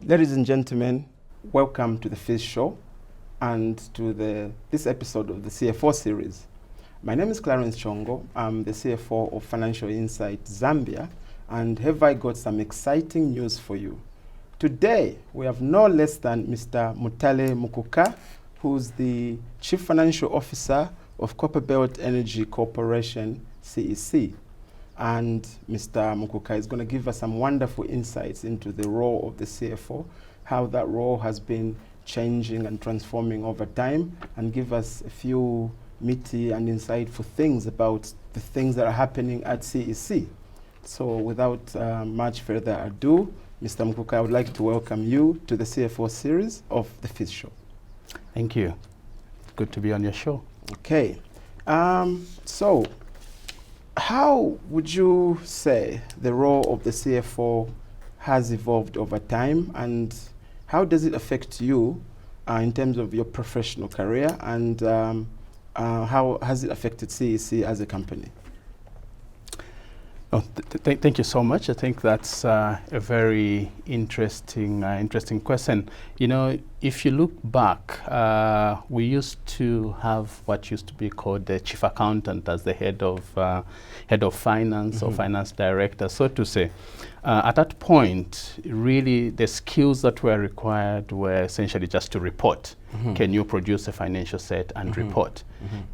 Ladies and gentlemen, welcome to the Fish Show and to this episode of the CFO series. My name is Clarence Chongo. I'm the CFO of Financial Insight Zambia, and have I got some exciting news for you. Today, we have no less than Mr. Mutale Mukuka, who's the Chief Financial Officer of Copperbelt Energy Corporation, CEC. And Mr. Mukuka is going to give us some wonderful insights into the role of the CFO, how that role has been changing and transforming over time, and give us a few meaty and insightful things about the things that are happening at CEC. So without much further ado, Mr. Mukuka, I would like to welcome you to the CFO series of the Fish Show. Thank you. Good to be on your show. Okay. So how would you say the role of the CFO has evolved over time, and how does it affect you in terms of your professional career, and how has it affected CEC as a company? Oh, thank you so much. I think that's a very interesting question. You know, if you look back, we used to have what used to be called the chief accountant as the head of finance or finance director, so to say. At that point, really the skills that were required were essentially just to report. Can you produce a financial set and report?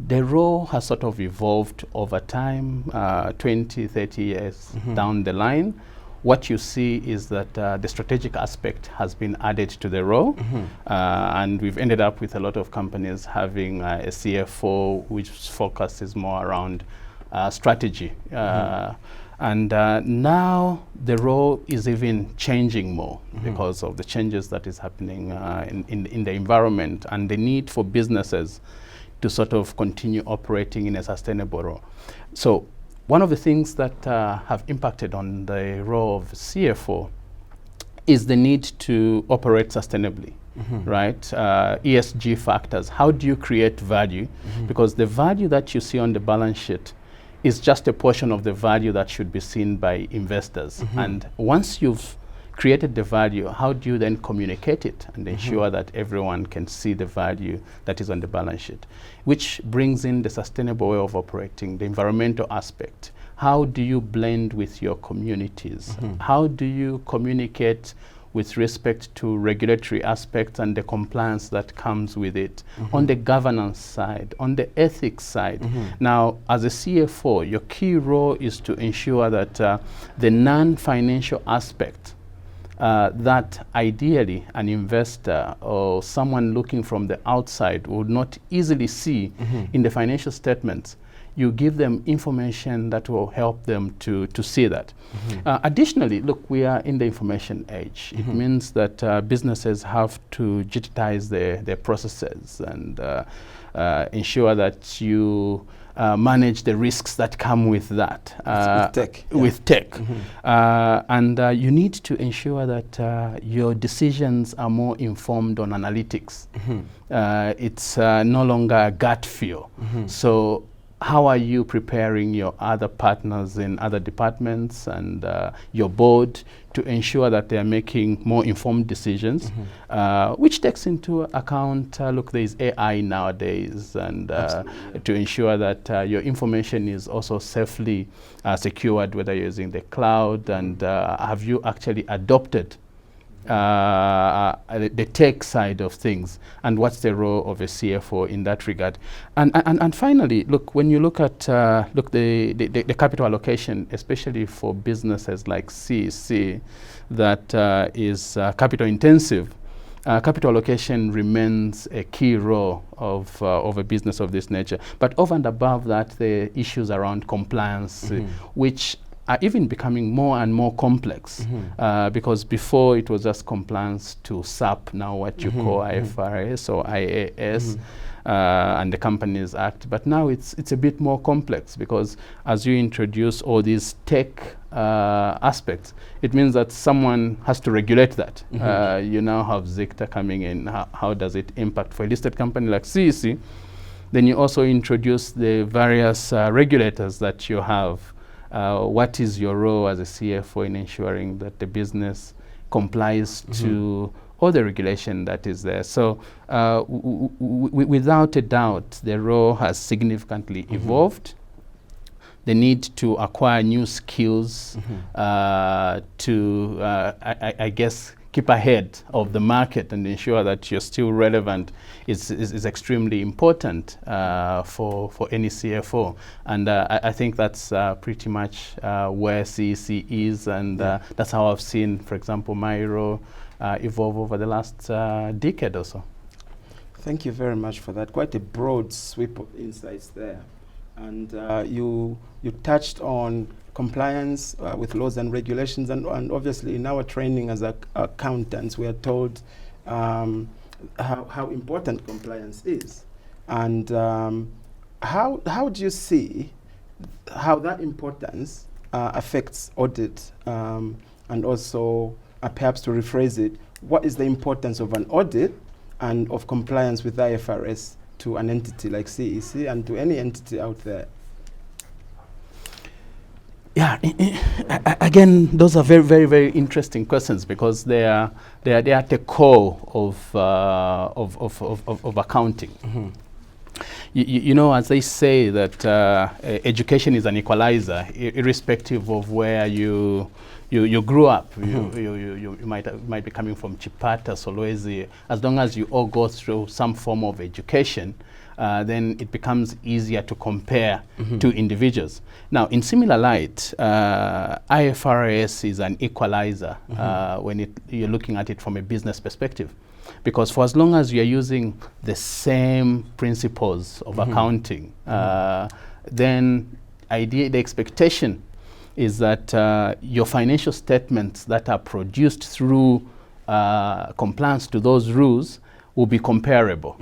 The role has sort of evolved over time, 20, 30 years down the line. What you see is that the strategic aspect has been added to the role, and we've ended up with a lot of companies having a CFO which focuses more around strategy. And now the role is even changing more because of the changes that is happening in the environment and the need for businesses to sort of continue operating in a sustainable role. So one of the things that have impacted on the role of CFO is the need to operate sustainably, right? ESG factors, how do you create value? Because the value that you see on the balance sheet is just a portion of the value that should be seen by investors. And once you've created the value, how do you then communicate it and ensure that everyone can see the value that is on the balance sheet? Which brings in the sustainable way of operating, the environmental aspect. How do you blend with your communities? How do you communicate with respect to regulatory aspects and the compliance that comes with it, on the governance side, on the ethics side. Now, as a CFO, your key role is to ensure that the non-financial aspect that ideally an investor or someone looking from the outside would not easily see in the financial statements, you give them information that will help them to see that. Additionally, look, we are in the information age. It means that businesses have to digitize their processes and ensure that you manage the risks that come with that. With tech. And you need to ensure that your decisions are more informed on analytics. It's no longer a gut feel. So how are you preparing your other partners in other departments and your board to ensure that they are making more informed decisions, which takes into account, look, there is AI nowadays, and to ensure that your information is also safely secured, whether you're using the cloud, and have you actually adopted the tech side of things, and what's the role of a CFO in that regard. And finally, look, when you look at the capital allocation, especially for businesses like CEC that is capital intensive, capital allocation remains a key role of a business of this nature. But over and above that, the issues around compliance, which are even becoming more and more complex, because before it was just compliance to SAP, now what you call IFRS or IAS, and the Companies Act. But now it's a bit more complex, because as you introduce all these tech aspects, it means that someone has to regulate that. You now have ZICTA coming in. How does it impact for a listed company like CEC? Then you also introduce the various regulators that you have. What is your role as a CFO in ensuring that the business complies to all the regulation that is there. So without a doubt, the role has significantly evolved. The need to acquire new skills to, I guess, keep ahead of the market and ensure that you're still relevant is extremely important for any CFO. And I think that's pretty much where CEC is, and that's how I've seen, for example, my role evolve over the last decade or so. Thank you very much for that. Quite a broad sweep of insights there. And you touched on compliance with laws and regulations, and obviously in our training as accountants, we are told how important compliance is. And how do you see how that importance affects audit, and also perhaps to rephrase it, what is the importance of an audit and of compliance with IFRS to an entity like CEC and to any entity out there? Yeah, again, those are very, very, very interesting questions, because they are at the core of accounting. You know, as they say that education is an equalizer, irrespective of where you grew up. You might be coming from Chipata, Solwezi. As long as you all go through some form of education, then it becomes easier to compare two individuals. Now, in similar light, IFRS is an equalizer when you're looking at it from a business perspective. Because for as long as you're using the same principles of accounting, then the expectation is that your financial statements that are produced through compliance to those rules will be comparable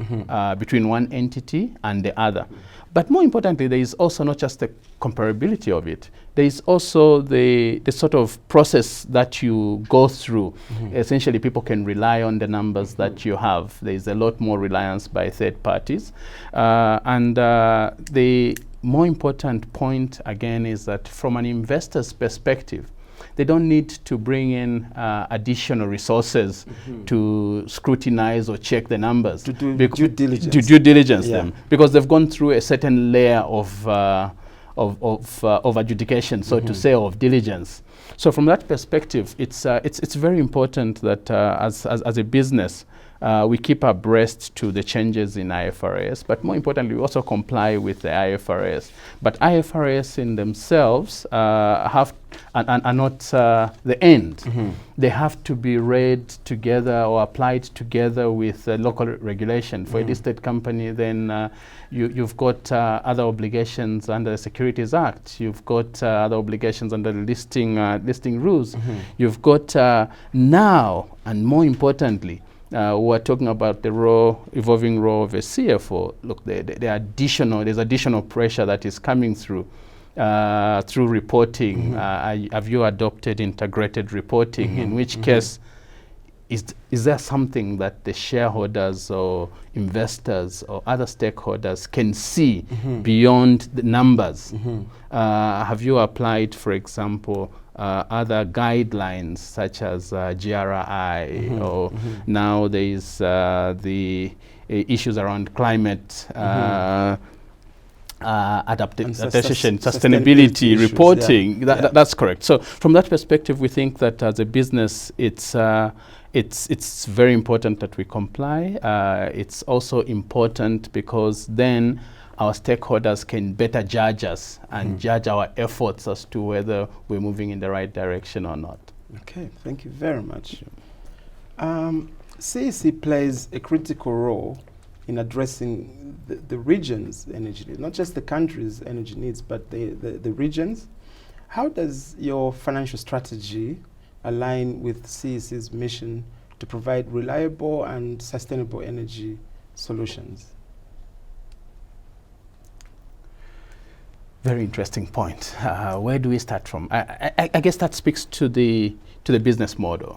between one entity and the other. But more importantly, there is also not just the comparability of it, there is also the sort of process that you go through. Essentially, people can rely on the numbers that you have. There is a lot more reliance by third parties. And the more important point, again, is that from an investor's perspective, they don't need to bring in additional resources to scrutinize or check the numbers. To do due diligence. To due diligence them, because they've gone through a certain layer of adjudication, so to say, of diligence. So from that perspective, it's very important that as a business, we keep abreast to the changes in IFRS, but more importantly, we also comply with the IFRS. But IFRS in themselves are not the end. They have to be read together or applied together with local regulation. For a listed company, then you've got other obligations under the Securities Act. You've got other obligations under the listing rules. You've got now, and more importantly, we're talking about the evolving role of a CFO. Look, there's additional pressure that is coming through reporting. Have you adopted integrated reporting? In which case, is there something that the shareholders or investors or other stakeholders can see beyond the numbers? Have you applied, for example, other guidelines such as GRI, or now there is the issues around climate adaptation, sustainability reporting. That's correct. So from that perspective, we think that as a business, it's very important that we comply. It's also important because then our stakeholders can better judge us and judge our efforts as to whether we're moving in the right direction or not. Okay, thank you very much. CEC plays a critical role in addressing the region's energy needs, not just the country's energy needs, but the regions. How does your financial strategy align with CEC's mission to provide reliable and sustainable energy solutions? Very interesting point. Where do we start from? I guess that speaks to the business model.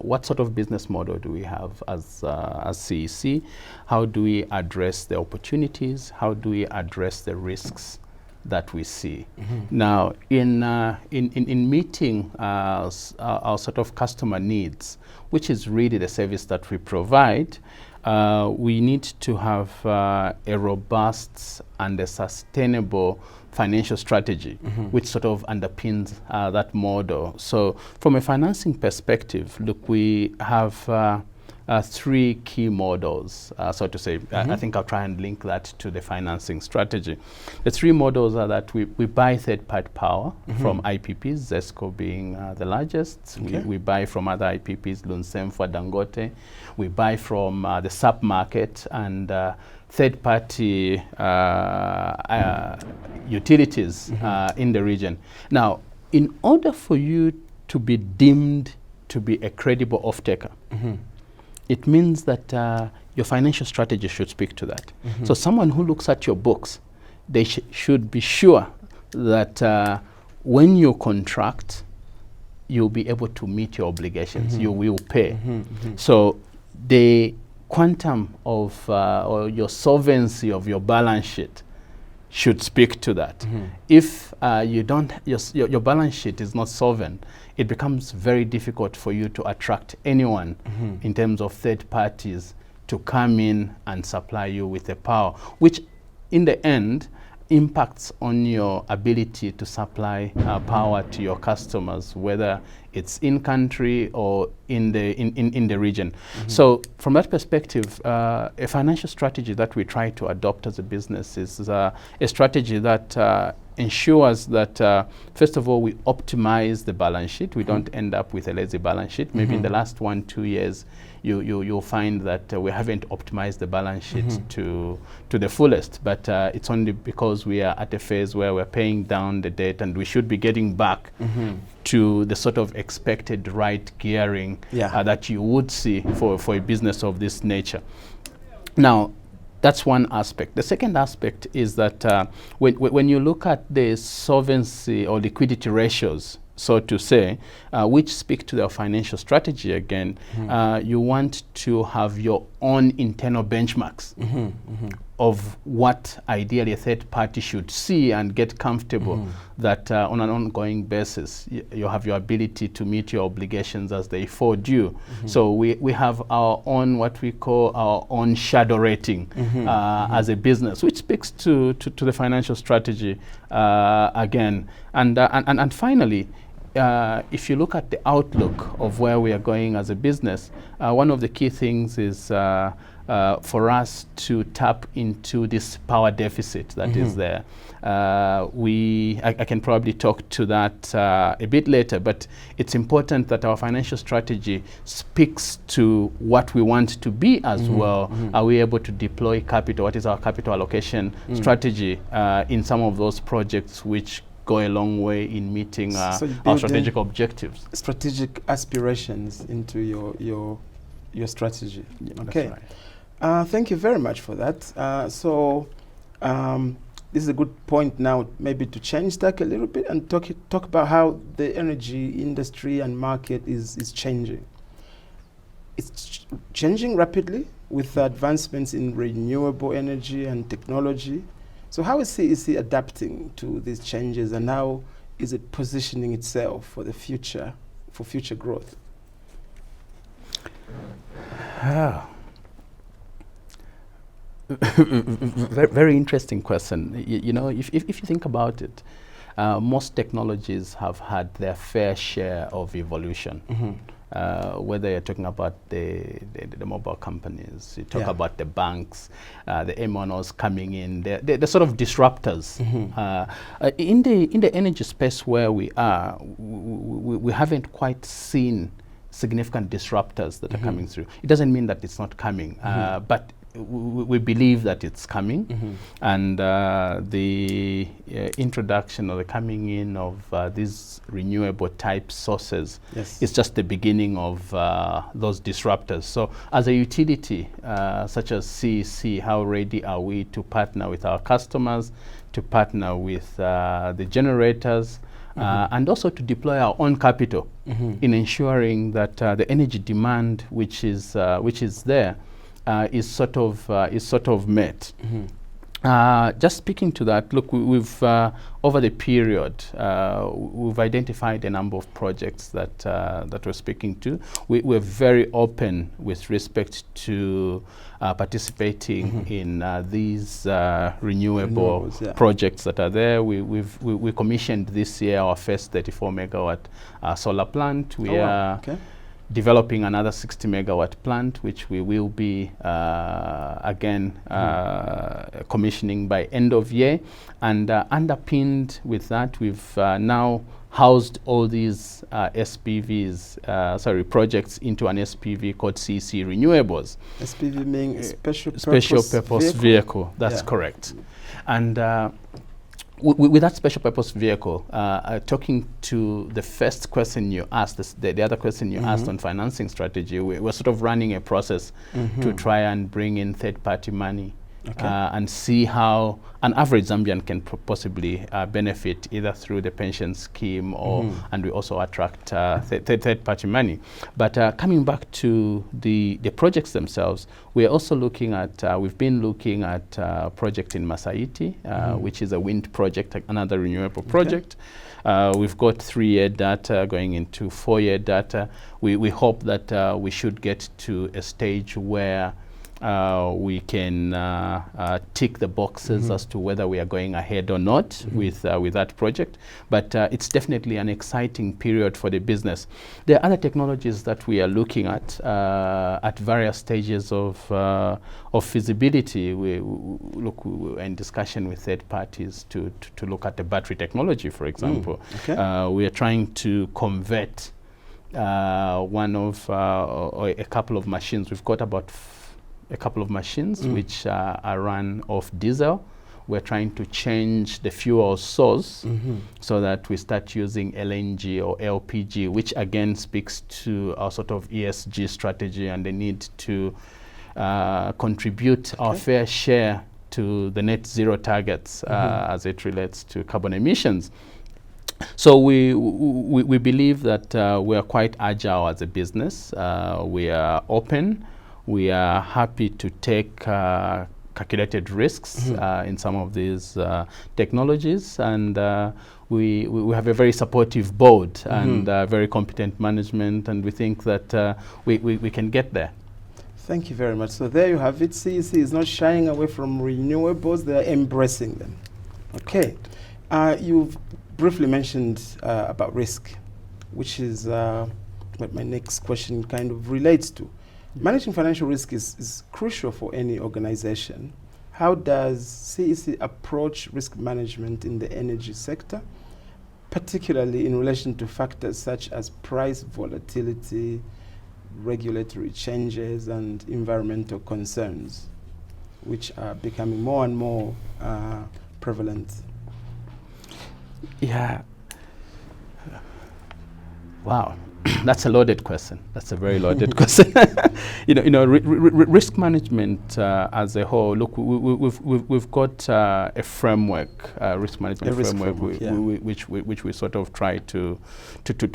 What sort of business model do we have as CEC? How do we address the opportunities? How do we address the risks? that we see. Now, in meeting our sort of customer needs, which is really the service that we provide, we need to have a robust and a sustainable financial strategy, which sort of underpins that model. So from a financing perspective, look, we have three key models, so to say. I think I'll try and link that to the financing strategy. The three models are that we buy third-party power from IPPs, ZESCO being the largest. We buy from other IPPs, Lunsemfa, Dangote. We buy from the SAP market and third-party utilities in the region. Now, in order for you to be deemed to be a credible off-taker, it means that your financial strategy should speak to that. So someone who looks at your books, they should be sure that when you contract, you'll be able to meet your obligations. You will pay. So the quantum of or your solvency of your balance sheet should speak to that. If you don't, your balance sheet is not solvent, it becomes very difficult for you to attract anyone in terms of third parties to come in and supply you with the power, which in the end impacts on your ability to supply power to your customers, whether it's in country or in the region. So from that perspective, a financial strategy that we try to adopt as a business is a strategy that ensures that first of all we optimize the balance sheet. We don't end up with a lazy balance sheet. Maybe in the last 1-2 years you'll find that we haven't optimized the balance sheet to the fullest, but it's only because we are at a phase where we're paying down the debt and we should be getting back to the sort of expected right gearing that you would see for a business of this nature. Now, that's one aspect. The second aspect is that when you look at the solvency or liquidity ratios, so to say, which speak to their financial strategy again, you want to have your own internal benchmarks of what ideally a third party should see and get comfortable that on an ongoing basis you have your ability to meet your obligations as they fall due. So we have our own, what we call our own shadow rating as a business, which speaks to the financial strategy again. And finally, if you look at the outlook of where we are going as a business, one of the key things is for us to tap into this power deficit that is there. I can probably talk to that a bit later, but it's important that our financial strategy speaks to what we want to be as well. Are we able to deploy capital? What is our capital allocation strategy in some of those projects which go a long way in meeting our strategic objectives? Strategic aspirations into your strategy. Okay. That's right. Thank you very much for that. This is a good point now maybe to change tack a little bit and talk about how the energy industry and market is changing. It's changing rapidly with advancements in renewable energy and technology. So how is he adapting to these changes, and how is it positioning itself for the future, for future growth? Very interesting question. You know, if you think about it, most technologies have had their fair share of evolution. Whether you're talking about the mobile companies, you talk about the banks, the MNOs coming in, the sort of disruptors. In the energy space where we are, we haven't quite seen significant disruptors that are coming through. It doesn't mean that it's not coming, but we believe that it's coming, and the introduction or the coming in of these renewable type sources is just the beginning of those disruptors. So as a utility such as CEC, how ready are we to partner with our customers, to partner with the generators, and also to deploy our own capital in ensuring that the energy demand which is there is sort of met. Just speaking to that, look, we've over the period, we've identified a number of projects that we're speaking to. We're very open with respect to participating in these renewable projects that are there. We commissioned this year our first 34 megawatt solar plant. We are developing another 60 megawatt plant, which we will be again commissioning by end of year. And underpinned with that, we've now housed all these SPVs, projects into an SPV called CC Renewables. SPV meaning special purpose vehicle. That's correct. And with that special purpose vehicle, talking to the first question you asked, the other question you asked on financing strategy, we're sort of running a process to try and bring in third-party money and see how an average Zambian can possibly benefit either through the pension scheme or, and we also attract third-party money. But coming back to the projects themselves, we're also looking at, we've been looking at a project in Masaiti, which is a wind project, another renewable project. We've got 3-year data going into 4-year data. We hope that we should get to a stage where we can tick the boxes as to whether we are going ahead or not with that project. But it's definitely an exciting period for the business. There are other technologies that we are looking at various stages of feasibility. We're in discussion with third parties to look at the battery technology, for example. We are trying to convert one of or a couple of machines. We've got about a couple of machines which are run off diesel. We're trying to change the fuel source so that we start using LNG or LPG, which again speaks to our sort of ESG strategy and the need to contribute our fair share to the net zero targets as it relates to carbon emissions. So we believe that we are quite agile as a business. We are open. We are happy to take calculated risks in some of these technologies, and we have a very supportive board and very competent management, and we think that we can get there. Thank you very much. So there you have it. CEC is not shying away from renewables, they're embracing them. Okay. You've briefly mentioned about risk, which is what my next question kind of relates to. Managing financial risk is crucial for any organization. How does CEC approach risk management in the energy sector, particularly in relation to factors such as price volatility, regulatory changes, and environmental concerns, which are becoming more and more prevalent? Yeah. Wow. That's a loaded question. That's a very loaded question. Risk management as a whole. Look, we've got a framework, risk management framework, which we sort of try to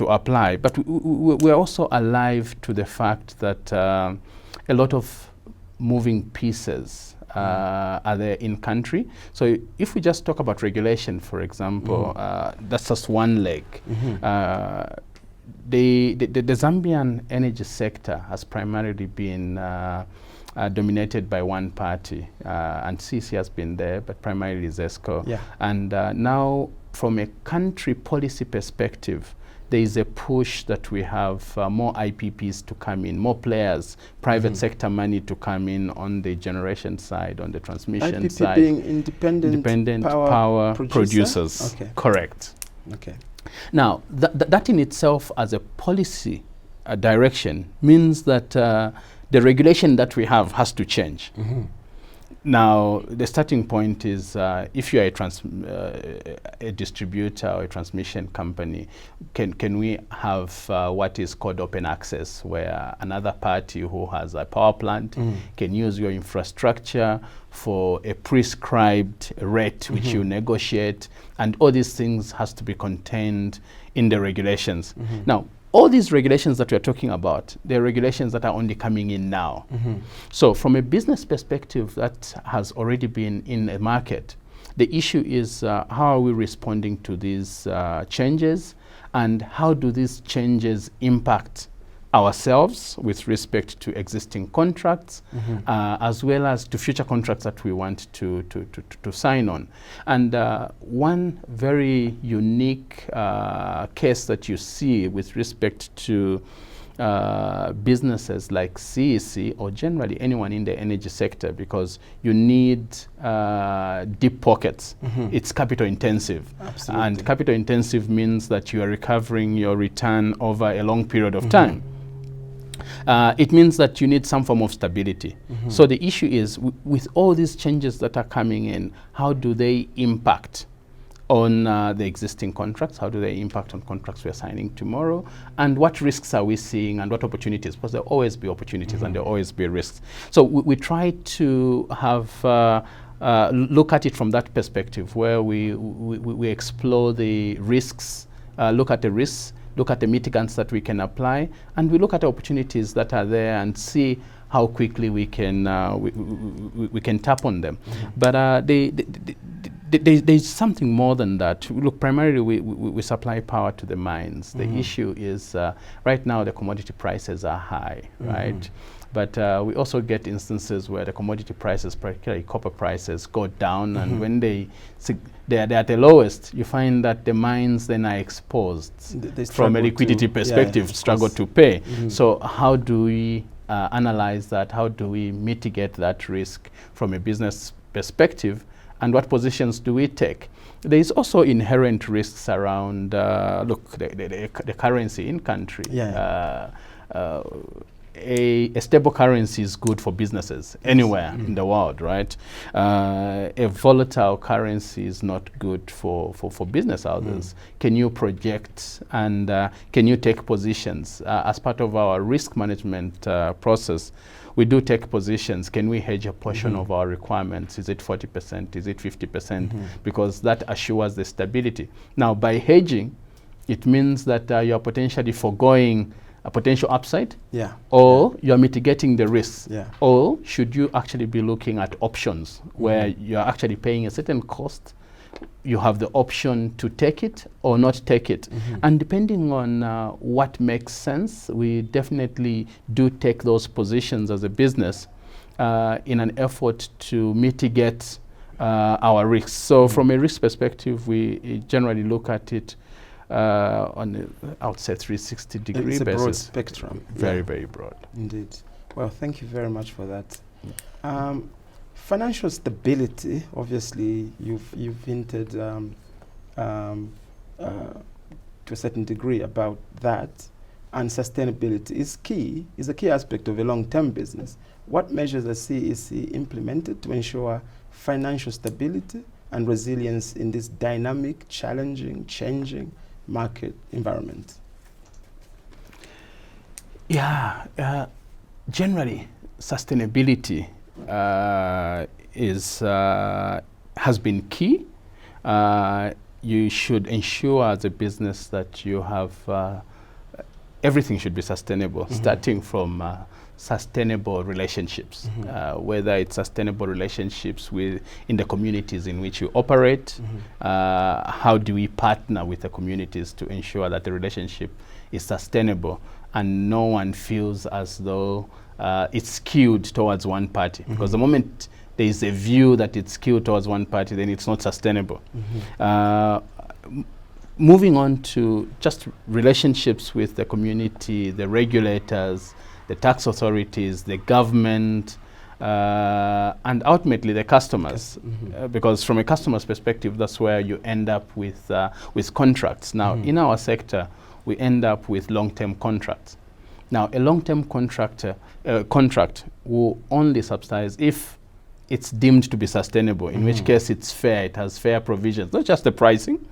apply. But we're also alive to the fact that a lot of moving pieces are there in country. So if we just talk about regulation, for example, that's just one leg. The Zambian energy sector has primarily been dominated by one party, and CC has been there, but primarily ZESCO. And now, from a country policy perspective, there is a push that we have more IPPs to come in, more players, private sector money to come in on the generation side, on the transmission IPP side. Being independent power producers. Correct. Now, that in itself as a policy direction means that the regulation that we have has to change. Now, the starting point is if you are a distributor or a transmission company, can we have what is called open access, where another party who has a power plant can use your infrastructure for a prescribed rate which you negotiate, and all these things has to be contained in the regulations. Now, all these regulations that we're talking about, they're regulations that are only coming in now. So from a business perspective that has already been in a market, the issue is how are we responding to these changes, and how do these changes impact ourselves with respect to existing contracts, as well as to future contracts that we want to sign on. And one very unique case that you see with respect to businesses like CEC, or generally anyone in the energy sector, because you need deep pockets. It's capital intensive. Absolutely. And capital intensive means that you are recovering your return over a long period of time. It means that you need some form of stability. So the issue is, with all these changes that are coming in, how do they impact on the existing contracts? How do they impact on contracts we are signing tomorrow? And what risks are we seeing, and what opportunities? Because there will always be opportunities and there will always be risks. So we try to have look at it from that perspective, where we explore the risks, look at the risks, look at the mitigants that we can apply, and we look at the opportunities that are there and see how quickly we can tap on them. But there's something more than that. Look, primarily we supply power to the mines. The issue is right now the commodity prices are high, right? But we also get instances where the commodity prices, particularly copper prices, go down, and when they're at the lowest, you find that the mines then are exposed from a liquidity perspective, struggle to pay. So how do we analyze that? How do we mitigate that risk from a business perspective? And what positions do we take? There is also inherent risks around, look, the currency in country. A stable currency is good for businesses anywhere in the world, right? A volatile currency is not good for business houses. Can you project, and can you take positions? As part of our risk management process, we do take positions. Can we hedge a portion of our requirements? Is it 40%? Is it 50%? Because that assures the stability. Now, by hedging, it means that you're potentially foregoing a potential upside, or you're mitigating the risks, or should you actually be looking at options where you're actually paying a certain cost, you have the option to take it or not take it. And depending on what makes sense, we definitely do take those positions as a business in an effort to mitigate our risks. So from a risk perspective, we generally look at it on a, I would say, 360-degree basis. It's a broad spectrum. Very, very broad. Indeed. Well, thank you very much for that. Financial stability, obviously, you've hinted to a certain degree about that, and sustainability is a key aspect of a long-term business. What measures has CEC implemented to ensure financial stability and resilience in this dynamic, challenging, changing market environment? Generally, sustainability has been key. You should ensure as a business that you have everything should be sustainable, starting from sustainable relationships, whether it's sustainable relationships in the communities in which you operate. How do we partner with the communities to ensure that the relationship is sustainable and no one feels as though it's skewed towards one party? Because the moment there is a view that it's skewed towards one party, then it's not sustainable. Moving on to just relationships with the community, the regulators, the tax authorities, the government, and ultimately the customers. Because from a customer's perspective, that's where you end up with contracts. Now, in our sector, we end up with long-term contracts. Now, a long-term contract will only subsidize if it's deemed to be sustainable, in which case it's fair, it has fair provisions, not just the pricing,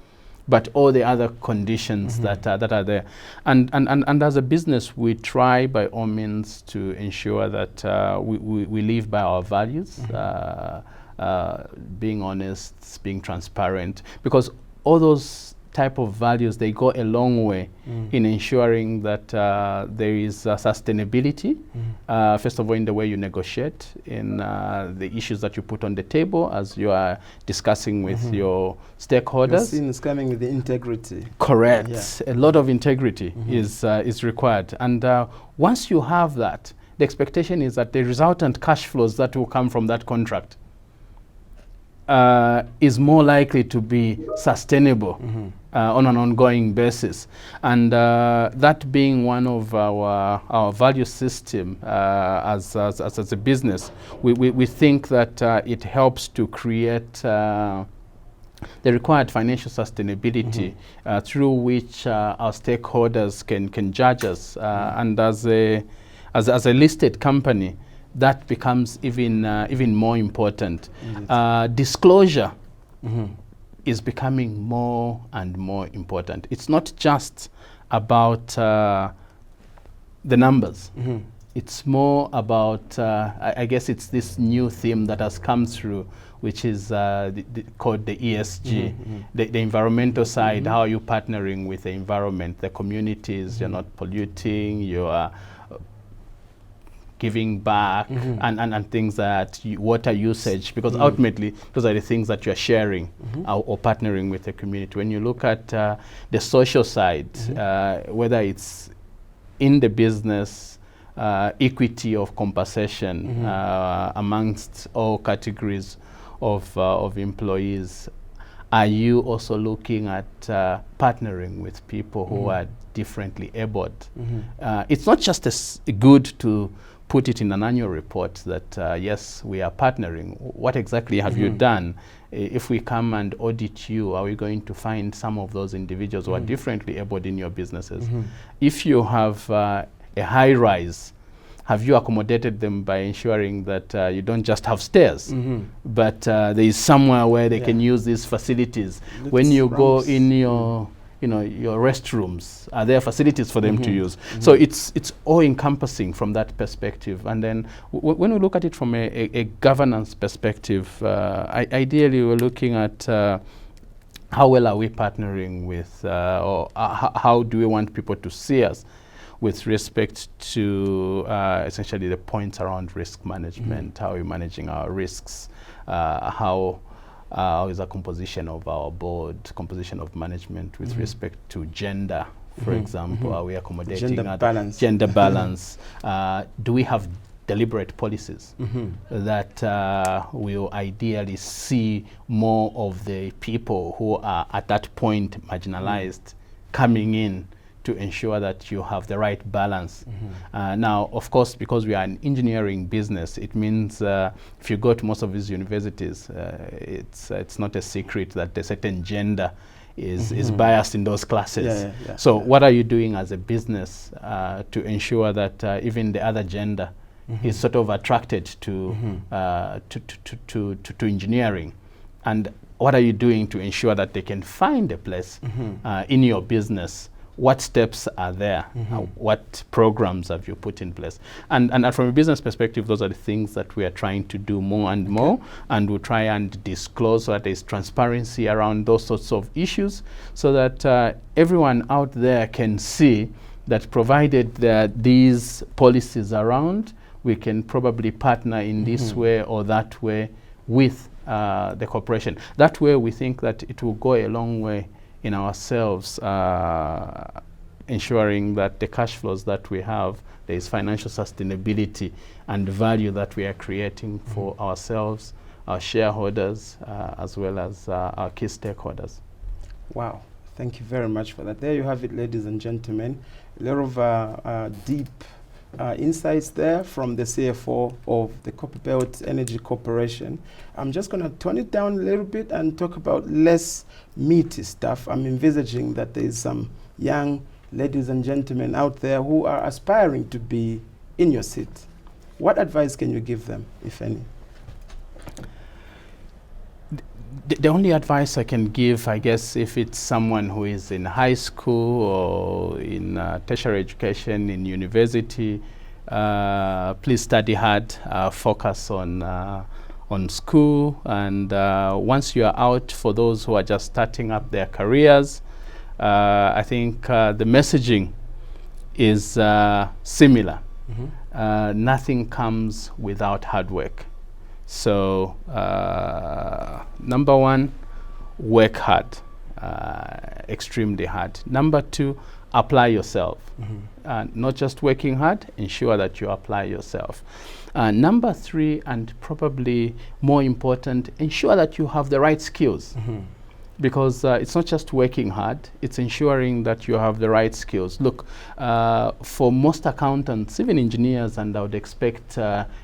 but all the other conditions that are there. And as a business, we try by all means to ensure that we live by our values, being honest, being transparent, because all those type of values, they go a long way in ensuring that there is sustainability, first of all, in the way you negotiate, in the issues that you put on the table as you are discussing with your stakeholders. You're seen as coming with the integrity. Correct. Yeah. A lot of integrity is required. And once you have that, the expectation is that the resultant cash flows that will come from that contract is more likely to be sustainable on an ongoing basis. And that being one of our value system as a business, we think that it helps to create the required financial sustainability through which our stakeholders can judge us. And as a listed company, that becomes even more important. Disclosure is becoming more and more important. It's not just about the numbers. It's more about, I guess it's this new theme that has come through, which is called the ESG, the environmental side. How are you partnering with the environment, the communities? You're not polluting, you are giving back, and things that water usage, because ultimately those are the things that you're sharing or partnering with the community. When you look at the social side, whether it's in the business, equity of compensation amongst all categories of employees, are you also looking at partnering with people who are differently abled? It's not just good to put it in an annual report that yes, we are partnering. What exactly have you done? If we come and audit you, are we going to find some of those individuals who are differently abled in your businesses? If you have a high rise, have you accommodated them by ensuring that you don't just have stairs, but there is somewhere where they can use these facilities? When you go in your your restrooms, are there facilities for them to use? So it's all encompassing from that perspective. And then when we look at it from a governance perspective, ideally we're looking at how well are we partnering with, or how do we want people to see us with respect to essentially the points around risk management, how are we managing our risks, how is the composition of our board, composition of management with respect to gender, for example, are we accommodating gender balance? Do we have deliberate policies that will ideally see more of the people who are at that point marginalized coming in to ensure that you have the right balance? Now, of course, because we are an engineering business, it means if you go to most of these universities, it's not a secret that a certain gender is biased in those classes. So what are you doing as a business to ensure that even the other gender is sort of attracted to engineering? And what are you doing to ensure that they can find a place in your business? What steps are there? What programs have you put in place? And from a business perspective, those are the things that we are trying to do more and more, and we'll try and disclose so that there's transparency around those sorts of issues, so that everyone out there can see that provided that these policies around, we can probably partner in this way or that way with the corporation. That way we think that it will go a long way in ourselves, ensuring that the cash flows that we have, there is financial sustainability and value that we are creating for ourselves, our shareholders, as well as our key stakeholders. Wow, thank you very much for that. There you have it, ladies and gentlemen. A lot of deep insights there from the CFO of the Copperbelt Energy Corporation. I'm just going to turn it down a little bit and talk about less meaty stuff. I'm envisaging that there's some young ladies and gentlemen out there who are aspiring to be in your seat. What advice can you give them, if any? The only advice I can give, I guess, if it's someone who is in high school or in tertiary education, in university, please study hard, focus on school, and once you are out, for those who are just starting up their careers, I think the messaging is similar. Nothing comes without hard work. So number one, work hard, extremely hard. Number two, apply yourself. Not just working hard, ensure that you apply yourself. Number three, and probably more important, ensure that you have the right skills. Because it's not just working hard, it's ensuring that you have the right skills. Look, for most accountants, even engineers, and I would expect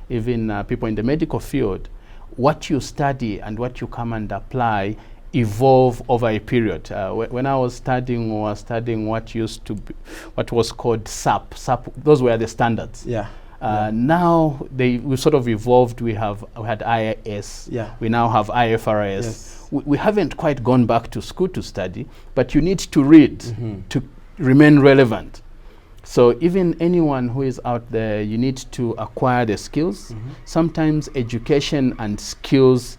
even people in the medical field, what you study and what you come and apply evolve over a period. When I was studying, what used to be, what was called SAP, those were the standards. Now we sort of evolved. We had IAS. We now have IFRS. We haven't quite gone back to school to study, but you need to read to remain relevant. So even anyone who is out there, you need to acquire the skills. Sometimes education and skills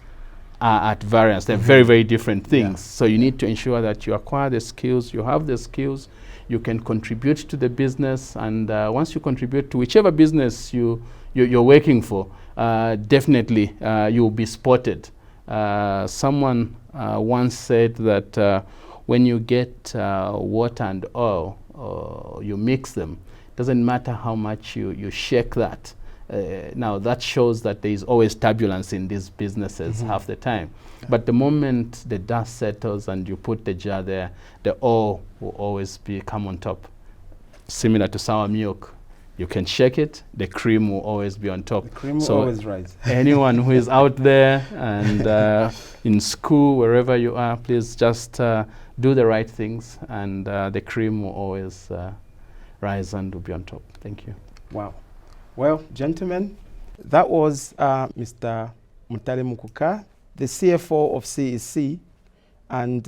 are at variance. They're very, very different things. So you need to ensure that you acquire the skills, you have the skills, you can contribute to the business, and once you contribute to whichever business you're working for, definitely you'll be spotted. Someone once said that when you get water and oil, you mix them, doesn't matter how much you shake that. Now that shows that there is always turbulence in these businesses half the time. But the moment the dust settles and you put the jar there, the oil will always come on top. Similar to sour milk. You can shake it, the cream will always be on top. The cream will always rise. Anyone who is out there and in school, wherever you are, please just do the right things, and the cream will always rise and will be on top. Thank you. Wow. Well, gentlemen, that was Mr. Mutale Mukuka, the CFO of CEC, and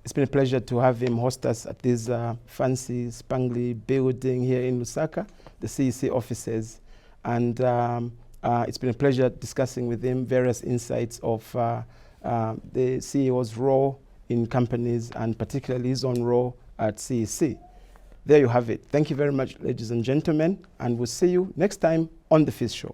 it's been a pleasure to have him host us at this fancy, spangly building here in Lusaka, the CEC offices. And it's been a pleasure discussing with him various insights of the CEO's role in companies, and particularly his own role at CEC. There you have it. Thank you very much, ladies and gentlemen, and we'll see you next time on The Fizz Show.